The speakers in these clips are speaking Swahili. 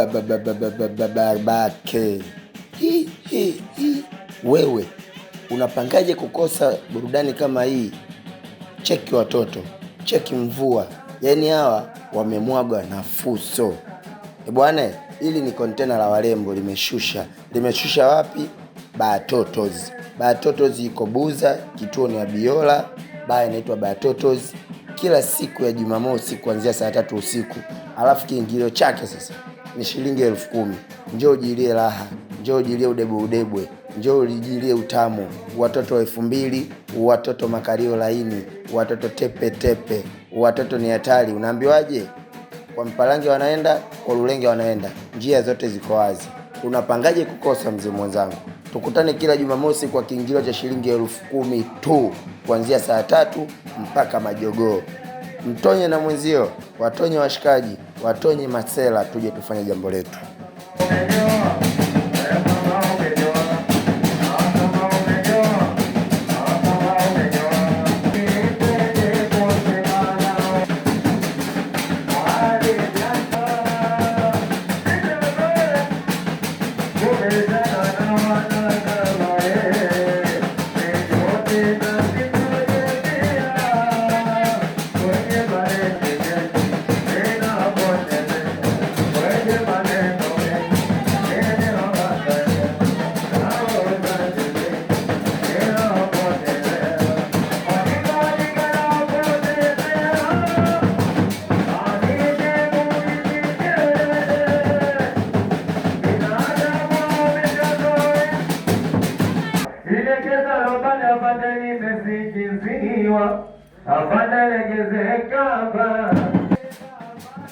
Kubababababababake. Wewe unapangaje kukosa burudani kama hii? Cheki watoto, cheki mvua. Yaani hawa wamemwagwa na fuso. Bwana, hili ni kontena la warembo limeshusha. Limeshusha wapi? Batotos. Batotos iko Buza, kituo ni Abiola, baa inaitwa Batotos. Kila siku ya Jumamosi kuanzia saa 3 usiku. Alafu kiingilio chake sasa ni shilingi 10,000. Njoo ujilie raha, njoo ujilie udebwe, njoo ujilie utamu. Watoto wa 2000, watoto makario laini, watoto tepe, watoto ni hatari. Unaambiwaje? Kwa Mpalange wanaenda, kwa Lulenge wanaenda. Njia zote ziko wazi. Unapangaje kukosa mzee mwenzangu? Tukutane kila Jumamosi kwa kiingilio cha shilingi 10,000 tu, kuanzia saa 3 mpaka majogoo. Mtonye na mwenzio, watonye washikaji, watonye masela, tuje tufanye jambo letu.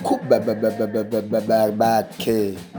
Kubabababababake.